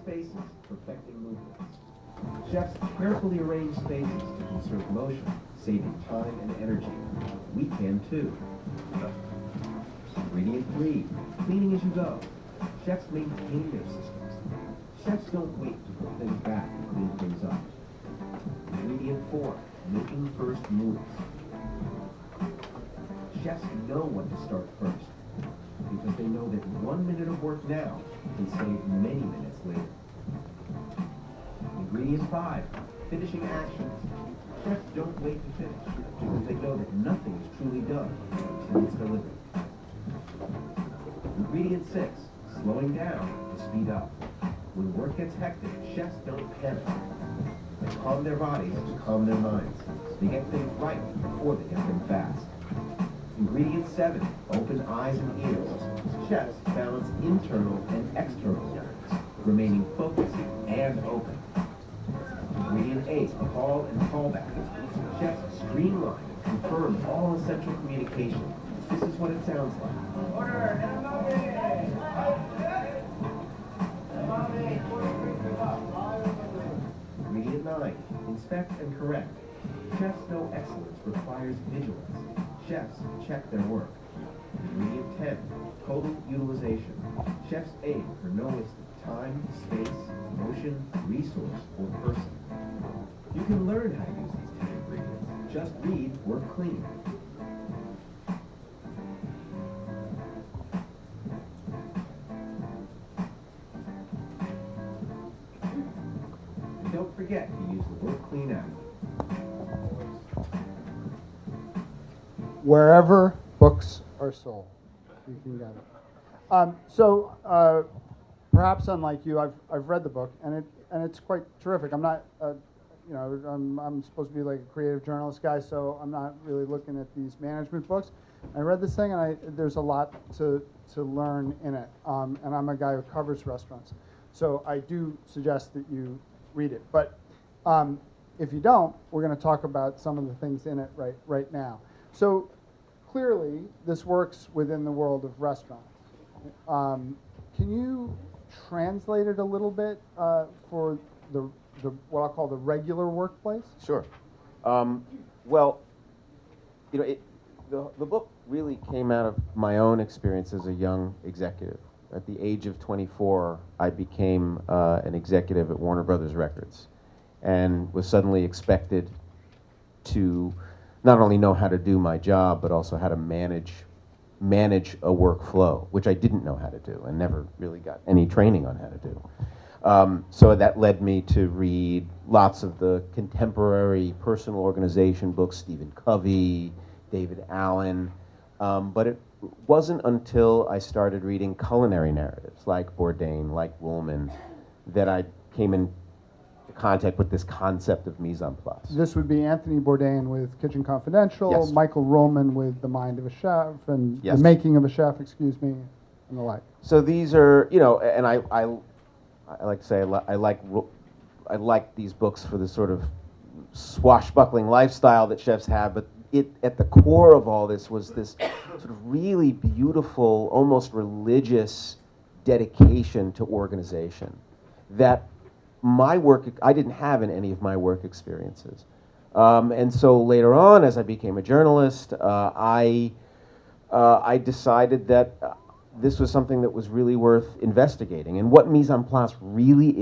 spaces, perfecting movements. Chefs carefully arrange spaces to conserve motion, saving time and energy. We can too. Ingredient 3, cleaning as you go. Chefs maintain their systems. Chefs don't wait to put things back and clean things up. Ingredient 4, making first moves. Chefs know when to start first, because they know that 1 minute of work now can save many minutes later. Ingredient 5, finishing actions. Chefs don't wait to finish, because they know that nothing is truly done until it's delivered. Ingredient 6, slowing down to speed up. When work gets hectic, chefs don't panic. They calm their bodies to calm their minds. They get things right before they get them fast. Ingredient 7, open eyes and ears. Chefs balance internal and external learnings, remaining focused and open. Ingredient 8, call and callback. Chefs streamline and confirm all essential communication. This is what it sounds like. Ingredient 9, inspect and correct. Chefs know excellence requires vigilance. Chefs check their work. Ingredient 10, total utilization. Chefs aim for no waste of time, space, motion, resource, or person. You can learn how to use these 10 ingredients. Just read Work Clean. And don't forget to use the Work Clean app. Wherever books are sold, you can get it. Perhaps unlike you, I've read the book, and it's quite terrific. I'm not, I'm supposed to be like a creative journalist guy, so I'm not really looking at these management books. I read this thing, and there's a lot to learn in it. And I'm a guy who covers restaurants, so I do suggest that you read it. But if you don't, we're going to talk about some of the things in it right now. So clearly, this works within the world of restaurants. Can you translate it a little bit for the what I'll call the regular workplace? Sure. The book really came out of my own experience as a young executive. At the age of 24, I became an executive at Warner Brothers Records, and was suddenly expected to not only know how to do my job, but also how to manage a workflow, which I didn't know how to do and never really got any training on how to do. So that led me to read lots of the contemporary personal organization books, Stephen Covey, David Allen, but it wasn't until I started reading culinary narratives like Bourdain, like Woolman, that I came in contact with this concept of mise-en-place. This would be Anthony Bourdain with Kitchen Confidential, Yes. Michael Roman with The Mind of a Chef, and Yes. The Making of a Chef, excuse me, and the like. So these are, and I like to say I like these books for the sort of swashbuckling lifestyle that chefs have, but at the core of all this was this sort of really beautiful, almost religious dedication to organization that I didn't have in any of my work experiences. And so later on, as I became a journalist, I decided that this was something that was really worth investigating. And what mise-en-place really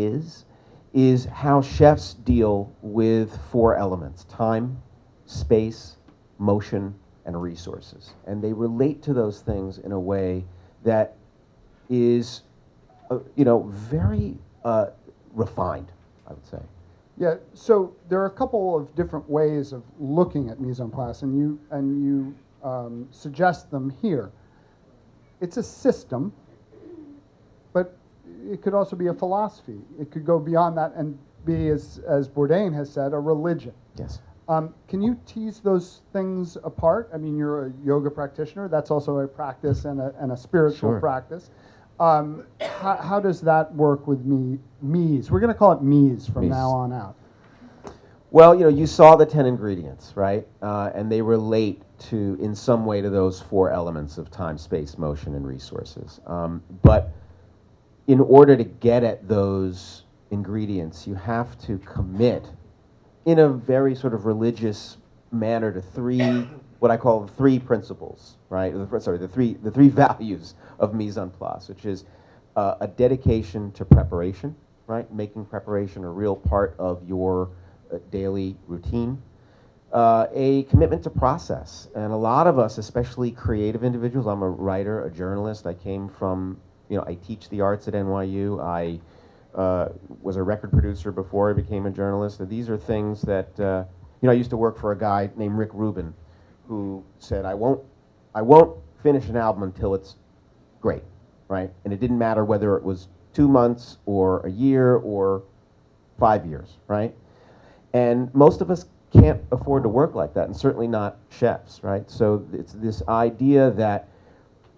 is how chefs deal with 4 elements: time, space, motion, and resources. And they relate to those things in a way that is, very refined, I would say. Yeah, so there are a couple of different ways of looking at mise-en-place, and you suggest them here. It's a system, but it could also be a philosophy. It could go beyond that and be, as Bourdain has said, a religion. Yes. Can you tease those things apart? I mean, you're a yoga practitioner. That's also a practice and a spiritual Sure. practice. How does that work with Mise? We're going to call it Mise from Mise. now on out. Well, you saw the 10 ingredients, right? And they relate in some way to those 4 elements of time, space, motion, and resources. But in order to get at those ingredients, you have to commit in a very sort of religious manner to three, what I call the three principles, right? The three values of Mise-En-Place, which is a dedication to preparation, right? Making preparation a real part of your daily routine. A commitment to process. And a lot of us, especially creative individuals, I'm a writer, a journalist. I came from, I teach the arts at NYU. I was a record producer before I became a journalist. And these are things that, I used to work for a guy named Rick Rubin who said, I won't finish an album until it's great, right? And it didn't matter whether it was 2 months or a year or 5 years, right? And most of us can't afford to work like that, and certainly not chefs, right? So it's this idea that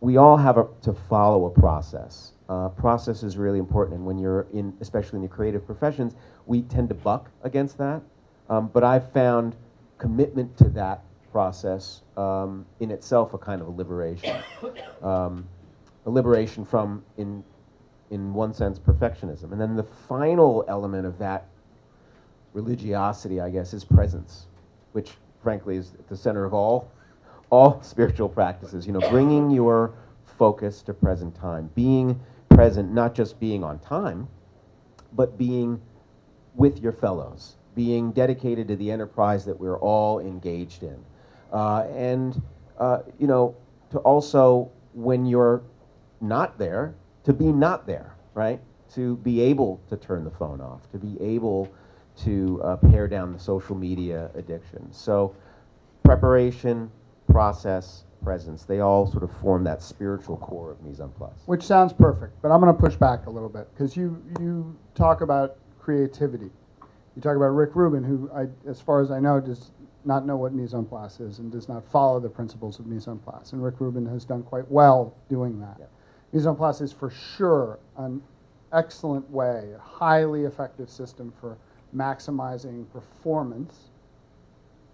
we all have to follow a process. Process is really important, and when you're in, especially in the creative professions, we tend to buck against that. But I've found commitment to that process in itself a kind of a liberation. A liberation from, in one sense, perfectionism. And then the final element of that religiosity, I guess, is presence, which frankly is at the center of all spiritual practices. Bringing your focus to present time, being present, not just being on time, but being with your fellows, being dedicated to the enterprise that we're all engaged in, and to also, when you're not there, to be not there, right? To be able to turn the phone off, to be able to pare down the social media addiction. So preparation, process, presence, they all sort of form that spiritual core of Mise-En-Place. Which sounds perfect, but I'm going to push back a little bit, because you talk about creativity. You talk about Rick Rubin, who, as far as I know, does not know what Mise-En-Place is and does not follow the principles of Mise-En-Place. And Rick Rubin has done quite well doing that. Yeah. Mise-En-Place is for sure an excellent way, a highly effective system for maximizing performance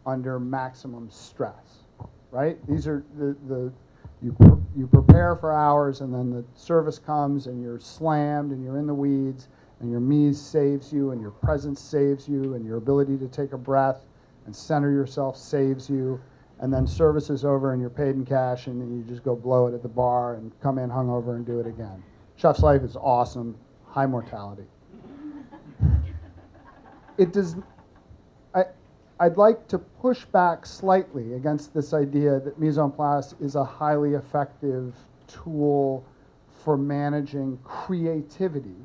under maximum stress, right? These are you prepare for hours, and then the service comes and you're slammed and you're in the weeds, and your mise saves you, and your presence saves you, and your ability to take a breath and center yourself saves you, and then service is over and you're paid in cash, and then you just go blow it at the bar and come in hungover and do it again. Chef's life is awesome, high mortality. It does. I'd like to push back slightly against this idea that Mise-En-Place is a highly effective tool for managing creativity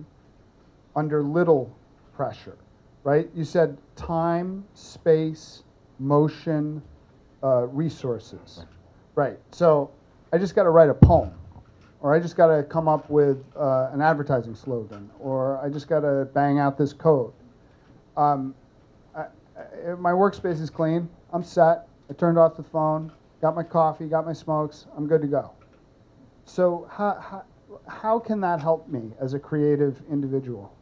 under little pressure, right? You said time, space, motion, resources, right? So I just got to write a poem, or I just got to come up with an advertising slogan, or I just got to bang out this code. My workspace is clean. I'm set. I turned off the phone, got my coffee, got my smokes. I'm good to go. So how can that help me as a creative individual?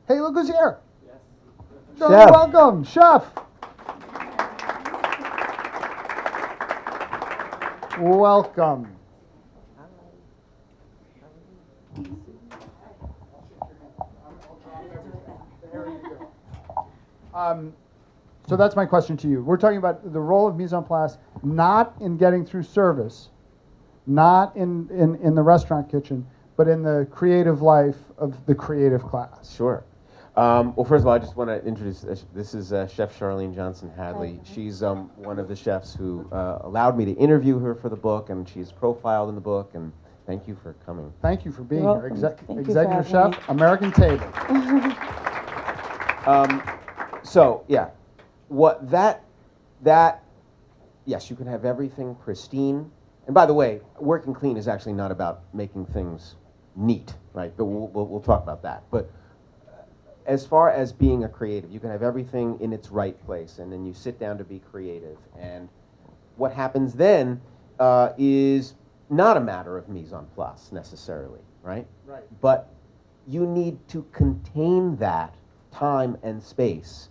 Hey, look who's here. Yes. So Chef. Welcome, Chef. Welcome. So that's my question to you. We're talking about the role of Mise-En-Place, not in getting through service, not in the restaurant kitchen, but in the creative life of the creative class. Sure. Well, first of all, I just want to introduce, this is Chef Charlene Johnson-Hadley. She's one of the chefs who allowed me to interview her for the book, and she's profiled in the book, and thank you for coming. Thank you for being You're here. welcome. Executive Chef, American Table. So, yeah, yes, you can have everything pristine. And by the way, working clean is actually not about making things neat, right? But we'll talk about that. But as far as being a creative, you can have everything in its right place, and then you sit down to be creative. And what happens then is not a matter of mise-en-place necessarily, right? Right. But you need to contain that time and space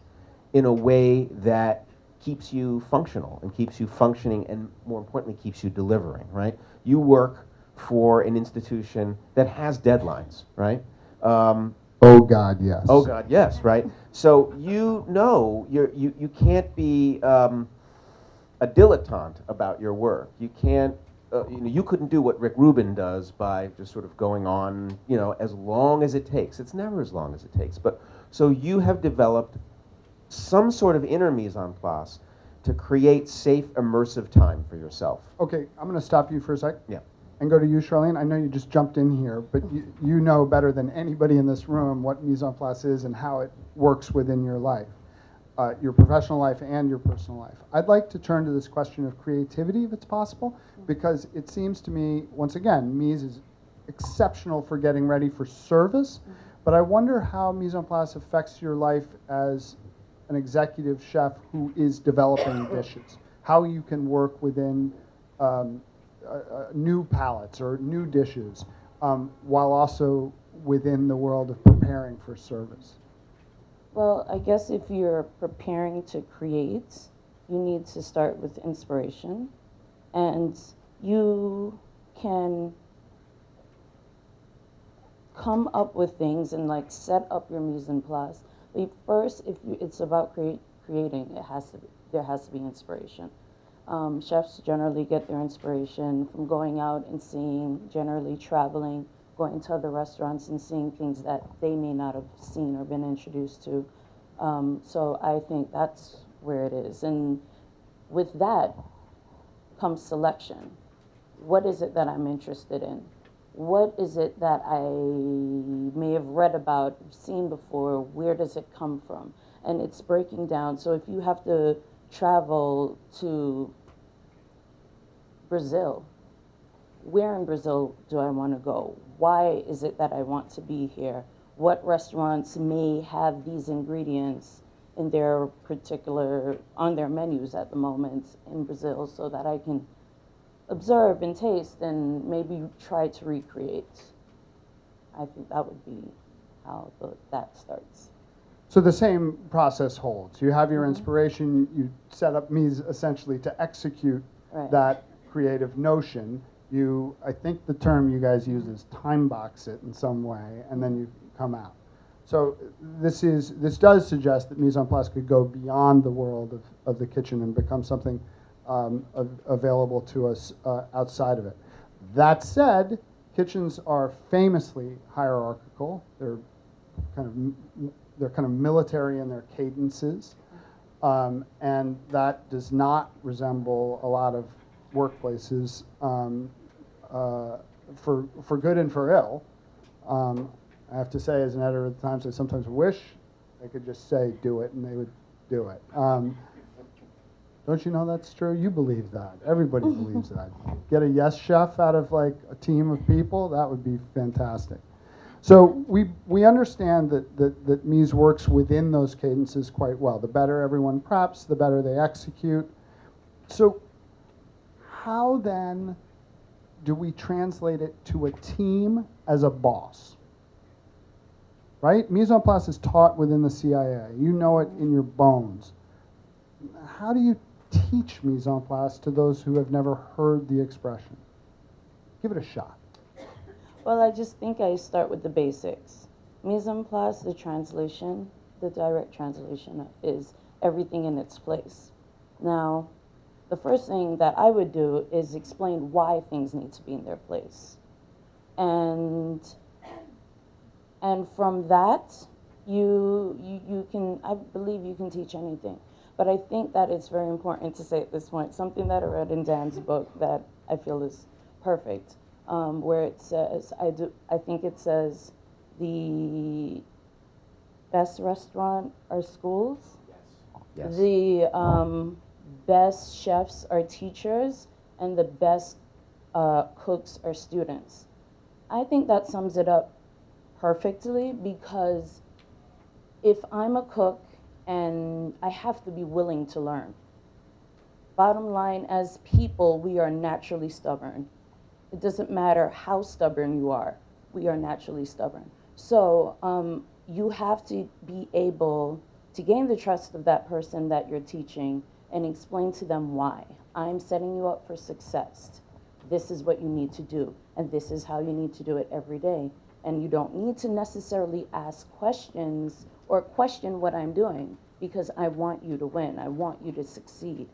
in a way that keeps you functional and keeps you functioning, and more importantly, keeps you delivering, right? You work for an institution that has deadlines, right? Oh God, yes. Oh God, yes, right. So you know you can't be a dilettante about your work. You can't. You couldn't do what Rick Rubin does by just sort of going on, as long as it takes. It's never as long as it takes. But so you have developed some sort of inner mise-en-place to create safe, immersive time for yourself. Okay, I'm going to stop you for a sec. Yeah. And go to you, Charlene. I know you just jumped in here, but you know better than anybody in this room what mise-en-place is and how it works within your life, your professional life and your personal life. I'd like to turn to this question of creativity, if it's possible, because it seems to me, once again, Mise is exceptional for getting ready for service, but I wonder how mise-en-place affects your life as an executive chef who is developing dishes, how you can work within new palettes or new dishes, while also within the world of preparing for service. Well, I guess if you're preparing to create, you need to start with inspiration, and you can come up with things and like set up your mise-en-place. But first, it's about creating, there has to be inspiration. Chefs generally get their inspiration from going out and seeing, generally traveling, going to other restaurants and seeing things that they may not have seen or been introduced to. So I think that's where it is. And with that comes selection. What is it that I'm interested in? What is it that I may have read about, seen before? Where does it come from? And it's breaking down. So if you have to travel to Brazil, where in Brazil do I want to go? Why is it that I want to be here? What restaurants may have these ingredients in their on their menus at the moment in Brazil, so that I can observe and taste and maybe try to recreate. I think that would be how that starts. So the same process holds. You have your inspiration, you set up Mise essentially to execute that creative notion. I think the term you guys use is time box it in some way, and then you come out. So this does suggest that mise-en-place could go beyond the world of the kitchen and become something available to us outside of it. That said, kitchens are famously hierarchical. They're kind of military in their cadences, and that does not resemble a lot of workplaces, for good and for ill. I have to say, as an editor at the Times, I sometimes wish I could just say, do it, and they would do it. Don't you know that's true? You believe that. Everybody believes that. Get a yes chef out of like a team of people, that would be fantastic. So we understand that Mise works within those cadences quite well. The better everyone preps, the better they execute. So how then do we translate it to a team as a boss? Right? Mise-en-place is taught within the CIA. You know it in your bones. How do you teach mise-en-place to those who have never heard the expression? Give it a shot. Well, I just think I start with the basics. Mise-en-place, the translation, the direct translation is everything in its place. Now, the first thing that I would do is explain why things need to be in their place. And from that, you can, I believe you can teach anything. But I think that it's very important to say at this point, something that I read in Dan's book that I feel is perfect, where it says, I think it says, the best restaurant are schools. Yes. The best chefs are teachers, and the best cooks are students. I think that sums it up perfectly, because if I'm a cook and I have to be willing to learn. Bottom line, as people, we are naturally stubborn. It doesn't matter how stubborn you are, we are naturally stubborn. So you have to be able to gain the trust of that person that you're teaching and explain to them why. I'm setting you up for success. This is what you need to do, and this is how you need to do it every day. And you don't need to necessarily ask questions or question what I'm doing, because I want you to win. I want you to succeed.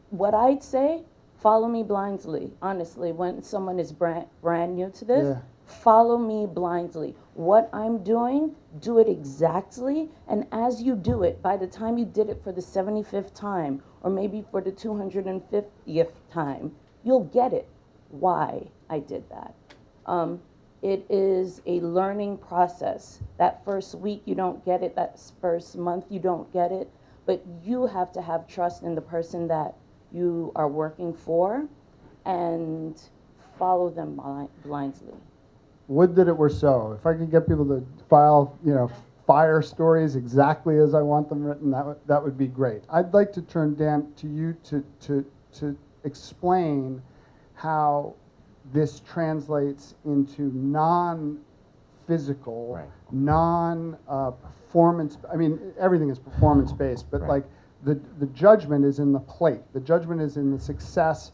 What I'd say, follow me blindly. Honestly, when someone is brand new to this, Yeah. follow me blindly. What I'm doing, do it exactly. And as you do it, by the time you did it for the 75th time, or maybe for the 250th time, you'll get it, why I did that. It is a learning process. That first week you don't get it, that first month you don't get it, but you have to have trust in the person that you are working for and follow them blindly. Would that it were so. If I could get people to file, fire stories exactly as I want them written, that would be great. I'd like to turn, Dan, to you to explain how this translates into non-physical, Right. non-performance. I mean, everything is performance-based, but Right. like the judgment is in the plate. The judgment is in the success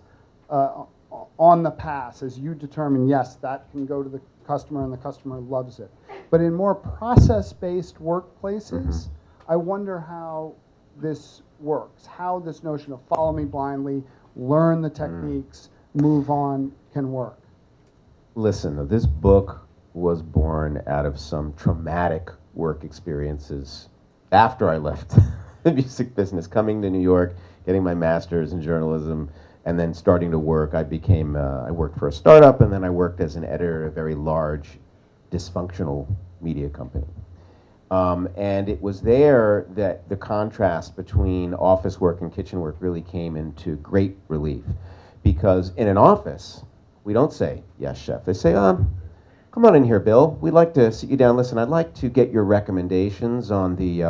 on the pass, as you determine, yes, that can go to the customer and the customer loves it. But in more process-based workplaces, I wonder how this works, how this notion of follow me blindly, learn the techniques, move on can work. Listen, this book was born out of some traumatic work experiences after I left the music business, coming to New York, getting my master's in journalism, and then starting to work. I worked for a startup, and then I worked as an editor at a very large, dysfunctional media company. And it was there that the contrast between office work and kitchen work really came into great relief. Because in an office, we don't say, yes, chef. They say, come on in here, Bill. We'd like to sit you down. Listen, I'd like to get your recommendations on the,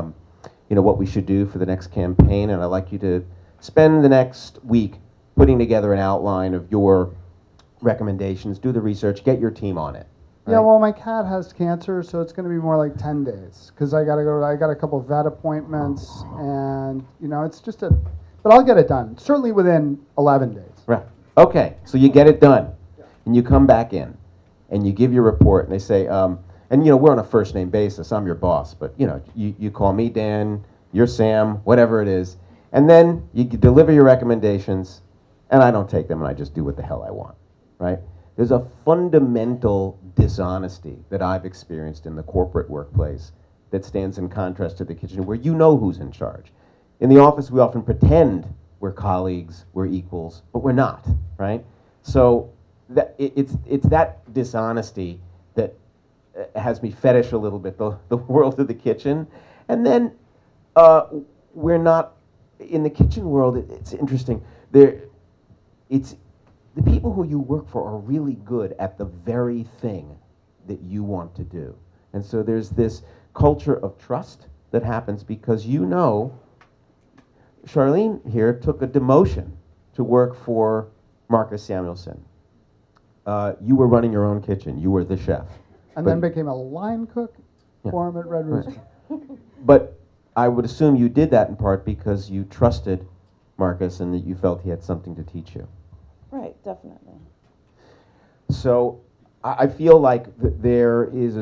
what we should do for the next campaign, and I'd like you to spend the next week putting together an outline of your recommendations, do the research, get your team on it. Yeah, right? well, my cat has cancer, so it's going to be more like 10 days because I got a couple of vet appointments, and it's just but I'll get it done certainly within 11 days. Right. Okay, so you get it done, and you come back in, and you give your report, and they say, and we're on a first name basis. I'm your boss, but you call me Dan, you're Sam, whatever it is, and then you deliver your recommendations, and I don't take them, and I just do what the hell I want, right? There's a fundamental dishonesty that I've experienced in the corporate workplace that stands in contrast to the kitchen, where you know who's in charge. In the office, we often pretend we're colleagues, we're equals, but we're not, right? So it's that dishonesty that has me fetish a little bit, the world of the kitchen. And then we're not, in the kitchen world, it's interesting. The people who you work for are really good at the very thing that you want to do. And so there's this culture of trust that happens because Charlene here took a demotion to work for Marcus Samuelsson. You were running your own kitchen. You were the chef. And then became a line cook for him at Red Rooster. But I would assume you did that in part because you trusted Marcus and that you felt he had something to teach you. Right, definitely. So I feel like there is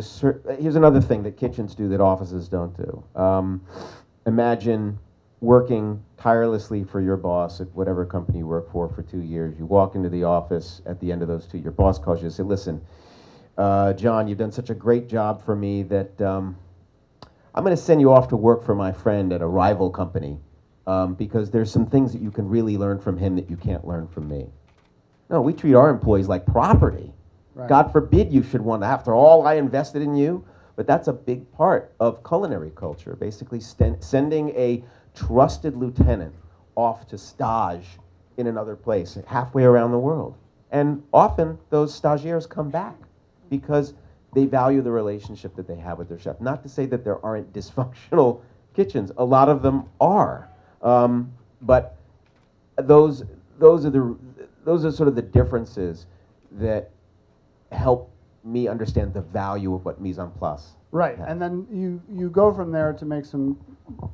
here's another thing that kitchens do that offices don't do. Imagine working tirelessly for your boss at whatever company you work for 2 years. You walk into the office at the end of those 2, your boss calls you and says, listen, John, you've done such a great job for me that I'm going to send you off to work for my friend at a rival company because there's some things that you can really learn from him that you can't learn from me. No, we treat our employees like property. Right. God forbid you should want to, after all I invested in you, but that's a big part of culinary culture, basically sending a trusted lieutenant off to stage in another place, halfway around the world. And often those stagiaires come back because they value the relationship that they have with their chef. Not to say that there aren't dysfunctional kitchens. A lot of them are. But those are sort of the differences that help me understand the value of what Mise-En-Place. Right, and then you go from there to make some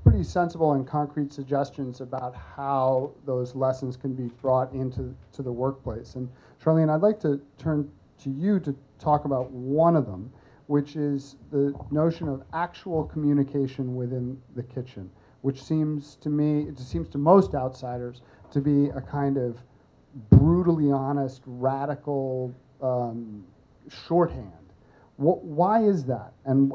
pretty sensible and concrete suggestions about how those lessons can be brought into the workplace. And Charlene, I'd like to turn to you to talk about one of them, which is the notion of actual communication within the kitchen, which seems to me, it seems to most outsiders, to be a kind of brutally honest, radical shorthand. Why is that? And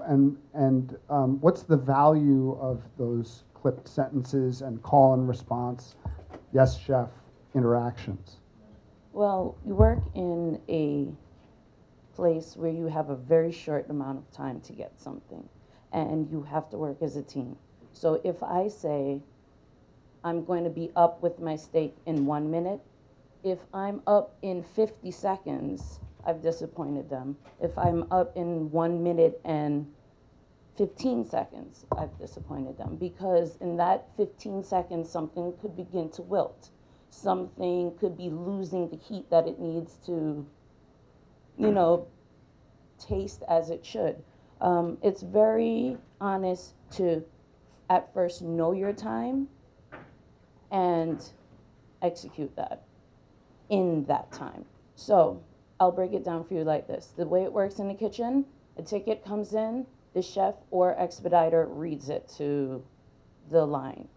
what's the value of those clipped sentences and call and response, yes, chef, interactions? Well, you work in a place where you have a very short amount of time to get something, and you have to work as a team. So if I say I'm going to be up with my steak in 1 minute, if I'm up in 50 seconds, I've disappointed them. If I'm up in 1 minute and 15 seconds, I've disappointed them, because in that 15 seconds, something could begin to wilt. Something could be losing the heat that it needs to, taste as it should. It's very honest to, at first, know your time and execute that in that time. So I'll break it down for you like this. The way it works in the kitchen, a ticket comes in, the chef or expediter reads it to the line.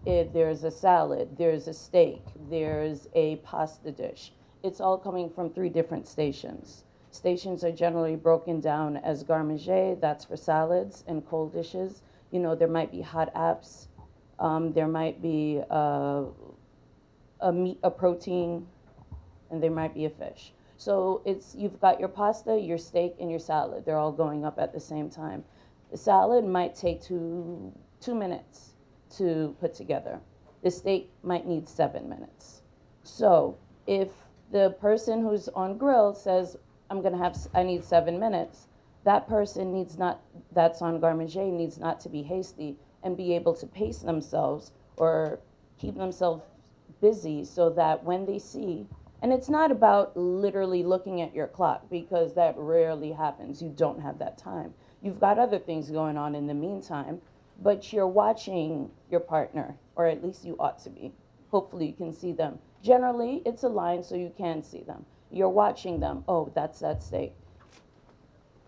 If there's a salad, there's a steak, there's a pasta dish. It's all coming from 3 different stations. Stations are generally broken down as garde-manger, that's for salads and cold dishes. There might be hot apps, there might be a meat, a protein, and there might be a fish. So you've got your pasta, your steak, and your salad. They're all going up at the same time. The salad might take 2 minutes to put together. The steak might need 7 minutes. So if the person who's on grill says, I need 7 minutes, that person that's on garde-manger needs not to be hasty and be able to pace themselves or keep themselves busy so that when they see, and it's not about literally looking at your clock, because that rarely happens. You don't have that time. You've got other things going on in the meantime, but you're watching your partner, or at least you ought to be. Hopefully you can see them. Generally, it's a line so you can see them. You're watching them. Oh, that's that steak.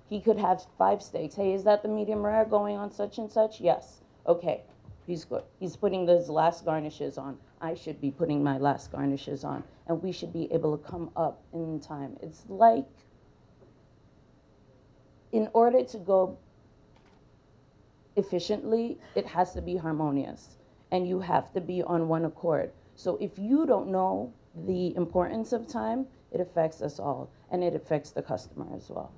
He could have 5 steaks. Hey, is that the medium rare going on such and such? Yes. Okay, he's good. He's putting those last garnishes on. I should be putting my last garnishes on. And we should be able to come up in time. It's like, in order to go efficiently, it has to be harmonious. And you have to be on one accord. So if you don't know the importance of time, it affects us all. And it affects the customer as well.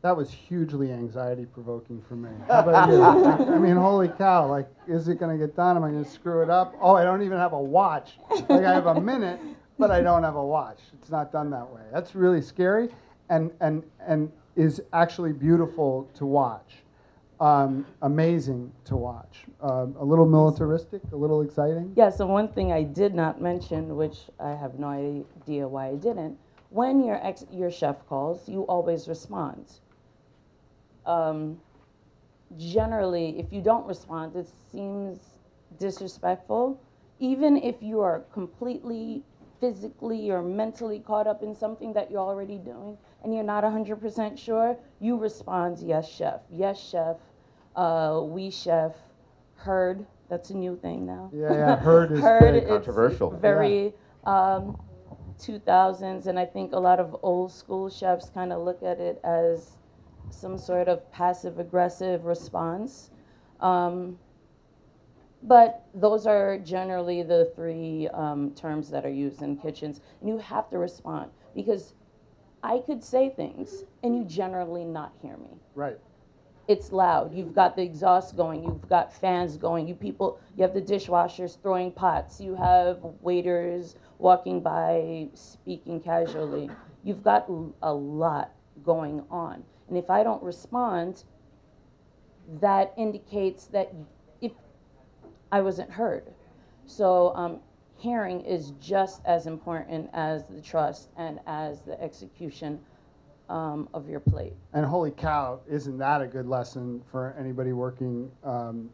That was hugely anxiety-provoking for me. How about you? I mean, holy cow, like, is it going to get done? Am I going to screw it up? Oh, I don't even have a watch. Like, I have a minute, but I don't have a watch. It's not done that way. That's really scary and is actually beautiful to watch. Amazing to watch. A little militaristic, a little exciting. Yeah, so one thing I did not mention, which I have no idea why I didn't, when your chef calls, you always respond. Generally, if you don't respond, it seems disrespectful. Even if you are completely physically or mentally caught up in something that you're already doing and you're not 100% sure, you respond, yes, chef. Yes, chef. We chef. Heard. That's a new thing now. Yeah, heard is very controversial. Very 2000s, and I think a lot of old school chefs kind of look at it as some sort of passive-aggressive response. But those are generally the 3 terms that are used in kitchens. And you have to respond, because I could say things and you generally not hear me. Right. It's loud. You've got the exhaust going. You've got fans going. You have the dishwashers throwing pots. You have waiters walking by speaking casually. You've got a lot going on. And if I don't respond, that indicates that if I wasn't heard. So hearing is just as important as the trust and as the execution of your plate. And holy cow, isn't that a good lesson for anybody working on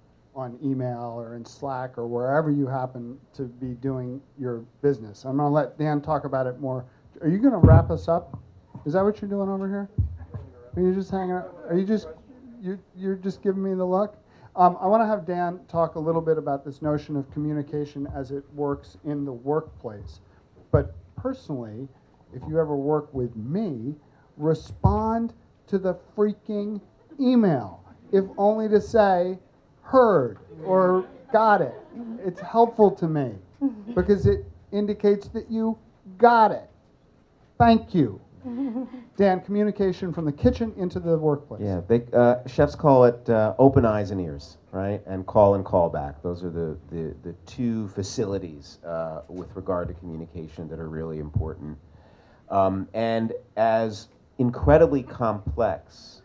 email or in Slack or wherever you happen to be doing your business? I'm going to let Dan talk about it more. Are you going to wrap us up? Is that what you're doing over here? Are you just hanging out? Are you just you're just giving me the look? I want to have Dan talk a little bit about this notion of communication as it works in the workplace. But personally, if you ever work with me, respond to the freaking email, if only to say heard or got it. It's helpful to me because it indicates that you got it. Thank you. Dan, communication from the kitchen into the workplace. Yeah, chefs call it open eyes and ears, right? And call back. Those are the two facilities with regard to communication that are really important. And as incredibly complex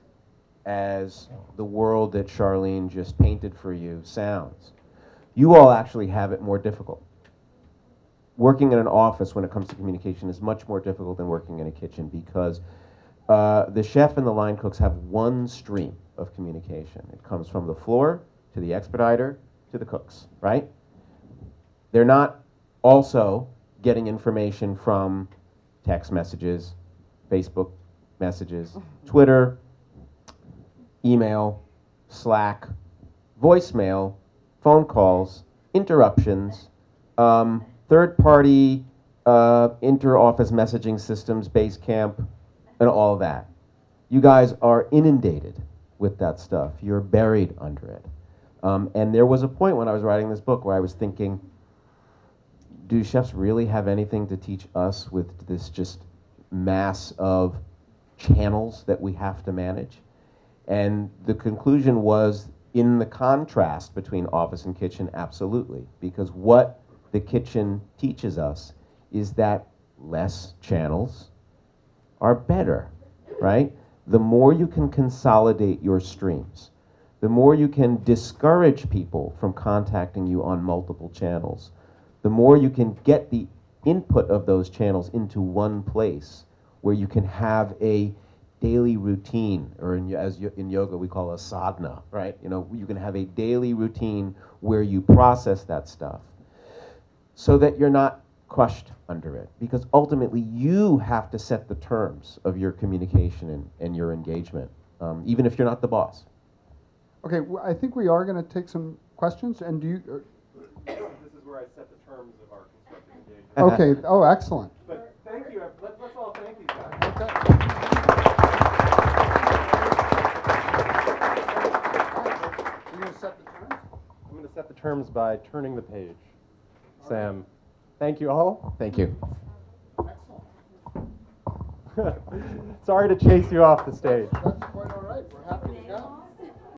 as the world that Charlene just painted for you sounds, you all actually have it more difficult. Working in an office when it comes to communication is much more difficult than working in a kitchen because the chef and the line cooks have one stream of communication. It comes from the floor to the expediter to the cooks, right? They're not also getting information from text messages, Facebook messages, Twitter, email, Slack, voicemail, phone calls, interruptions, third-party inter-office messaging systems, Basecamp, and all that. You guys are inundated with that stuff. You're buried under it. And there was a point when I was writing this book where I was thinking, do chefs really have anything to teach us with this just mass of channels that we have to manage? And the conclusion was, in the contrast between office and kitchen, absolutely. Because what the kitchen teaches us is that less channels are better, right? The more you can consolidate your streams, the more you can discourage people from contacting you on multiple channels, the more you can get the input of those channels into one place where you can have a daily routine, or in yoga we call a sadhana, right? You know, you can have a daily routine where you process that stuff so that you're not crushed under it. Because ultimately you have to set the terms of your communication and your engagement, even if you're not the boss. Okay, I think we are going to take some questions, and do you... This is where I set the terms of our constructive engagement. Okay, oh, excellent. But thank you, let's all thank these guys. Okay. You're going to set the terms? I'm going to set the terms by turning the page. Sam, thank you all. Thank you. Excellent. Sorry to chase you off the stage. That's quite all right. We're happy to go.